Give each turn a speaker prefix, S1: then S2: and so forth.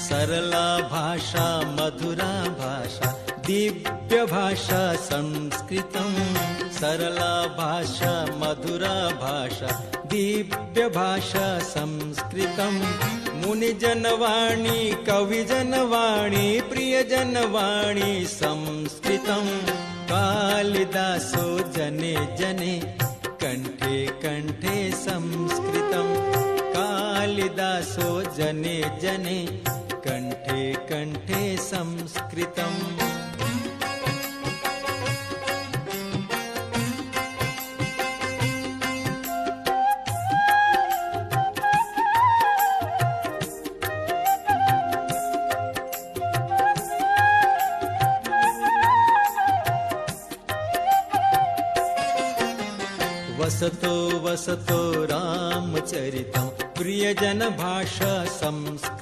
S1: सरला भाषा मधुरा भाषा दिव्य भाषा संस्कृतम् सरला भाषा मधुरा भाषा दिव्य भाषा संस्कृतम् मुनिजनवाणी कविजनवाणी प्रियजनवाणी संस्कृतम् कालिदासो जने जने कंठे कंठे संस्कृतम् कालिदासो जने जने कंठे कंठे संस्कृतम् वसतो वसतो रामचरितं प्रियजन भाषा संस्कृत